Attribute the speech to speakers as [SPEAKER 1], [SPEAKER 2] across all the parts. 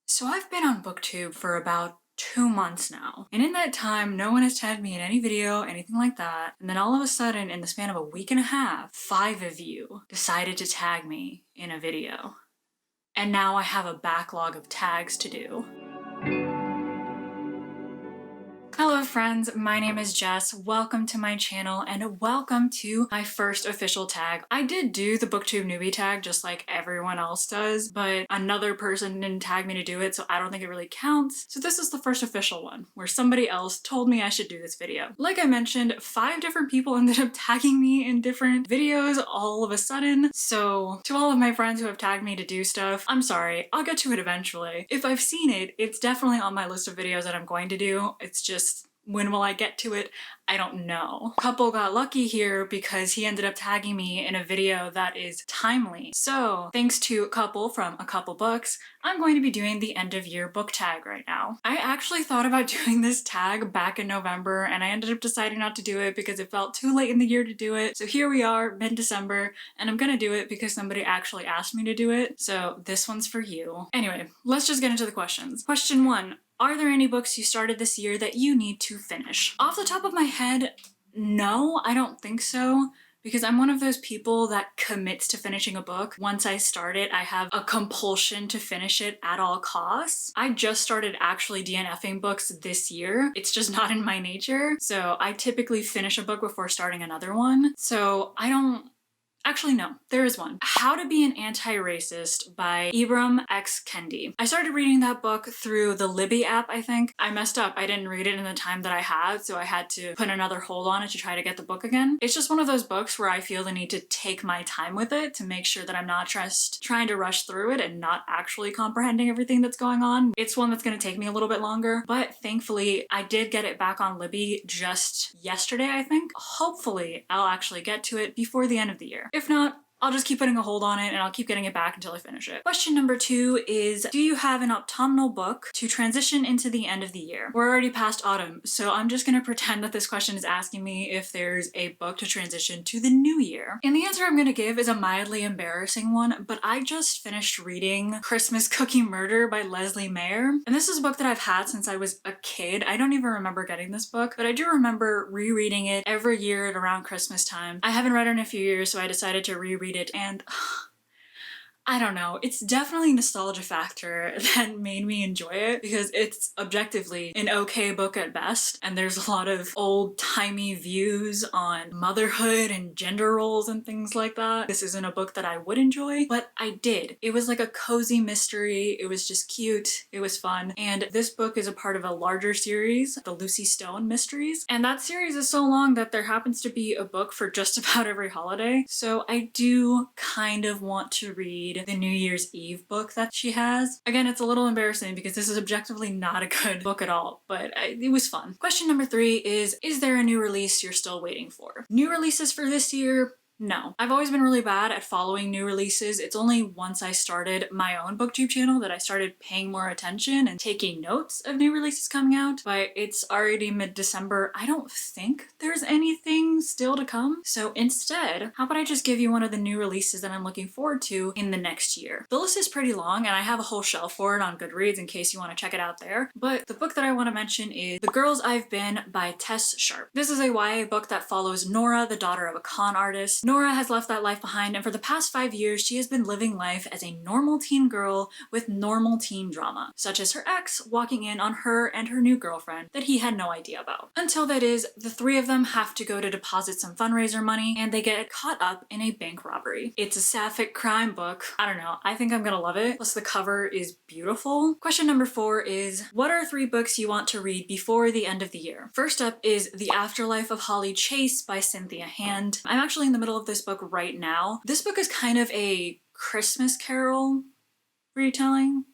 [SPEAKER 1] So I've been on Booktube for about 2 months now. And in that time, no one has tagged me in any video, anything like that. And then all of a sudden, in the span of a week and a half, 5 of you decided to tag me in a video. And now I have a backlog of tags to do. Hello friends, my name is Jess. Welcome to my channel and welcome to my first official tag. I did do the Booktube newbie tag just like everyone else does, but another person didn't tag me to do it, so I don't think it really counts. So this is the first official one, where somebody else told me I should do this video. Like I mentioned, 5 different people ended up tagging me in different videos all of a sudden. So to all of my friends who have tagged me to do stuff, I'm sorry, I'll get to it eventually. If I've seen it, it's definitely on my list of videos that I'm going to do. It's just, when will I get to it? I don't know. Kupel got lucky here because he ended up tagging me in a video that is timely. So thanks to Kupel from A Couple Books, I'm going to be doing the end of year book tag right now. I actually thought about doing this tag back in November and I ended up deciding not to do it because it felt too late in the year to do it. So here we are, mid-December, and I'm gonna do it because somebody actually asked me to do it. So this one's for you. Anyway, let's just get into the questions. Question 1. Are there any books you started this year that you need to finish? Off the top of my head, no, I don't think so. Because I'm one of those people that commits to finishing a book. Once I start it, I have a compulsion to finish it at all costs. I just started actually DNFing books this year. It's just not in my nature. So I typically finish a book before starting another one. So I don't... Actually, no, there is one. How to Be an Anti-Racist by Ibram x Kendi. I started reading that book through the Libby app, I think. I messed up. I didn't read it in the time that I had, so I had to put another hold on it to try to get the book again. It's just one of those books where I feel the need to take my time with it to make sure that I'm not just trying to rush through it and not actually comprehending everything that's going on. It's one that's going to take me a little bit longer, but thankfully I did get it back on Libby just yesterday, I think. Hopefully I'll actually get to it before the end of the year. If not, I'll just keep putting a hold on it and I'll keep getting it back until I finish it. Question number 2 is, do you have an autumnal book to transition into the end of the year? We're already past autumn, so I'm just gonna pretend that this question is asking me if there's a book to transition to the new year. And the answer I'm gonna give is a mildly embarrassing one, but I just finished reading Christmas Cookie Murder by Meier. And this is a book that I've had since I was a kid. I don't even remember getting this book, but I do remember rereading it every year at around Christmas time. I haven't read it in a few years, so I decided to reread it, and I don't know, it's definitely a nostalgia factor that made me enjoy it because it's objectively an okay book at best, and there's a lot of old-timey views on motherhood and gender roles and things like that. This isn't a book that I would enjoy, but I did. It was like a cozy mystery, it was just cute, it was fun, and this book is a part of a larger series, the Lucy Stone Mysteries, and that series is so long that there happens to be a book for just about every holiday, so I do kind of want to read the New Year's Eve book that she has. Again, it's a little embarrassing because this is objectively not a good book at all, but it was fun. Question number 3 is there a new release you're still waiting for? New releases for this year? No. I've always been really bad at following new releases. It's only once I started my own booktube channel that I started paying more attention and taking notes of new releases coming out, but it's already mid-December. I don't think there's anything still to come. So instead, how about I just give you one of the new releases that I'm looking forward to in the next year? The list is pretty long and I have a whole shelf for it on Goodreads in case you want to check it out there, but the book that I want to mention is The Girls I've Been by Tess Sharpe. This is a YA book that follows Nora, the daughter of a con artist. Nora has left that life behind, and for the past 5 years she has been living life as a normal teen girl with normal teen drama, such as her ex walking in on her and her new girlfriend that he had no idea about. Until that is, the 3 of them have to go to deposit some fundraiser money and they get caught up in a bank robbery. It's a sapphic crime book. I don't know, I think I'm gonna love it. Plus the cover is beautiful. Question number 4 is, what are 3 books you want to read before the end of the year? First up is The Afterlife of Holly Chase by Cynthia Hand. I'm actually in the middle of this book right now. This book is kind of a Christmas Carol retelling.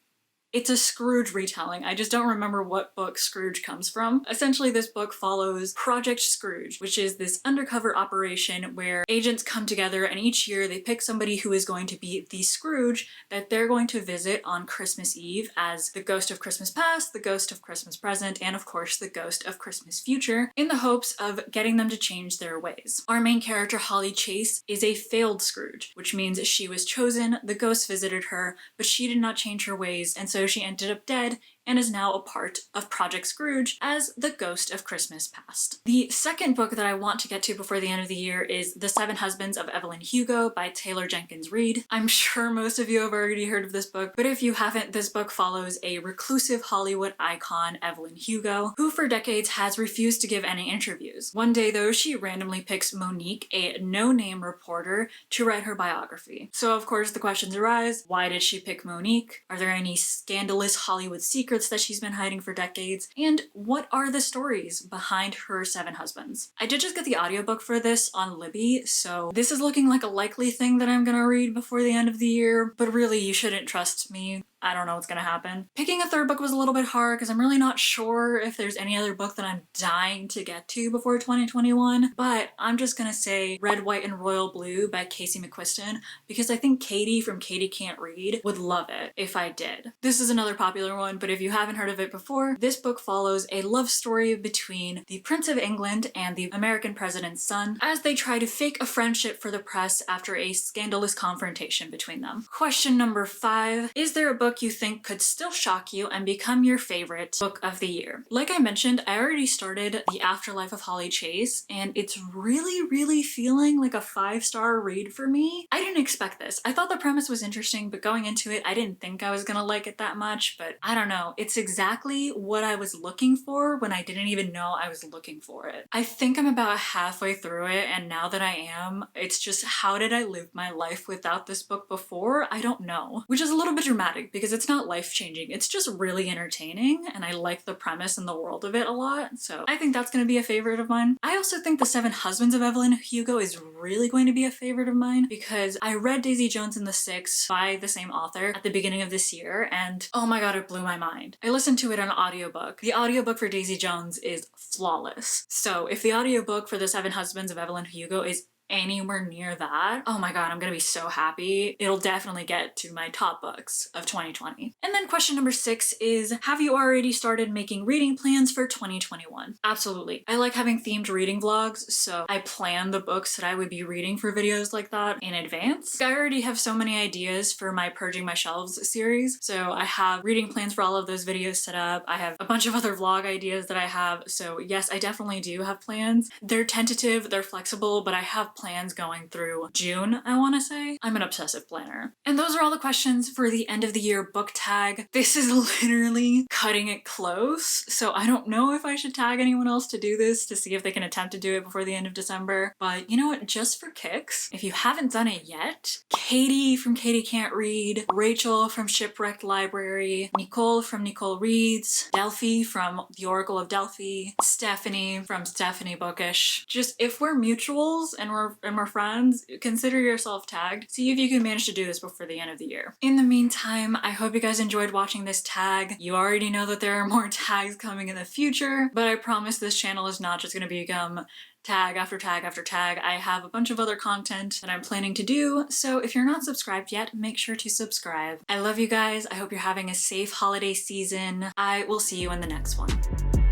[SPEAKER 1] It's a Scrooge retelling. I just don't remember what book Scrooge comes from. Essentially, this book follows Project Scrooge, which is this undercover operation where agents come together and each year they pick somebody who is going to be the Scrooge that they're going to visit on Christmas Eve as the ghost of Christmas past, the ghost of Christmas present, and of course the ghost of Christmas future, in the hopes of getting them to change their ways. Our main character, Holly Chase, is a failed Scrooge, which means she was chosen, the ghost visited her, but she did not change her ways, and so though she ended up dead and is now a part of Project Scrooge as the Ghost of Christmas Past. The second book that I want to get to before the end of the year is The Seven Husbands of Evelyn Hugo by Taylor Jenkins Reid. I'm sure most of you have already heard of this book, but if you haven't, this book follows a reclusive Hollywood icon, Evelyn Hugo, who for decades has refused to give any interviews. One day though, she randomly picks Monique, a no-name reporter, to write her biography. So of course the questions arise, why did she pick Monique? Are there any scandalous Hollywood secrets that she's been hiding for decades? And what are the stories behind her seven husbands? I did just get the audiobook for this on Libby, so this is looking like a likely thing that I'm gonna read before the end of the year, but really you shouldn't trust me. I don't know what's gonna happen. Picking a third book was a little bit hard because I'm really not sure if there's any other book that I'm dying to get to before 2021, but I'm just gonna say Red, White, and Royal Blue by Cassie McQuiston because I think Katie from Katie Can't Read would love it if I did. This is another popular one, but if you haven't heard of it before, this book follows a love story between the Prince of England and the American president's son as they try to fake a friendship for the press after a scandalous confrontation between them. Question number 5, is there a book you think could still shock you and become your favorite book of the year? Like I mentioned, I already started The Afterlife of Holly Chase, and it's really feeling like a 5-star read for me. I didn't expect this. I thought the premise was interesting, but going into it, I didn't think I was gonna like it that much, but I don't know. It's exactly what I was looking for when I didn't even know I was looking for it. I think I'm about halfway through it, and now that I am, it's just how did I live my life without this book before? I don't know. Which is a little bit dramatic because it's not life-changing. It's just really entertaining, and I like the premise and the world of it a lot, so I think that's gonna be a favorite of mine. I also think The Seven Husbands of Evelyn Hugo is really going to be a favorite of mine because I read Daisy Jones and the Six by the same author at the beginning of this year, and oh my god, it blew my mind. I listened to it on audiobook. The audiobook for Daisy Jones is flawless. So if the audiobook for The Seven Husbands of Evelyn Hugo is anywhere near that, oh my god, I'm gonna be so happy. It'll definitely get to my top books of 2020. And then question number 6 is, have you already started making reading plans for 2021? Absolutely. I like having themed reading vlogs, so I plan the books that I would be reading for videos like that in advance. I already have so many ideas for my Purging My Shelves series, so I have reading plans for all of those videos set up. I have a bunch of other vlog ideas that I have, so yes, I definitely do have plans. They're tentative, they're flexible, but I have plans going through June, I want to say. I'm an obsessive planner. And those are all the questions for the end of the year book tag. This is literally cutting it close, so I don't know if I should tag anyone else to do this to see if they can attempt to do it before the end of December, but you know what, just for kicks, if you haven't done it yet, Katie from Katie Can't Read, Rachael from Shipwrecked Library, Nicol from Nicol Reads, Delfi from The Oracle of Delphi, Stephanie from Stephanie Bookish. Just if we're mutuals and we're friends, consider yourself tagged. See if you can manage to do this before the end of the year. In the meantime, I hope you guys enjoyed watching this tag. You already know that there are more tags coming in the future, but I promise this channel is not just gonna become tag after tag after tag. I have a bunch of other content that I'm planning to do, so if you're not subscribed yet, make sure to subscribe. I love you guys. I hope you're having a safe holiday season. I will see you in the next one.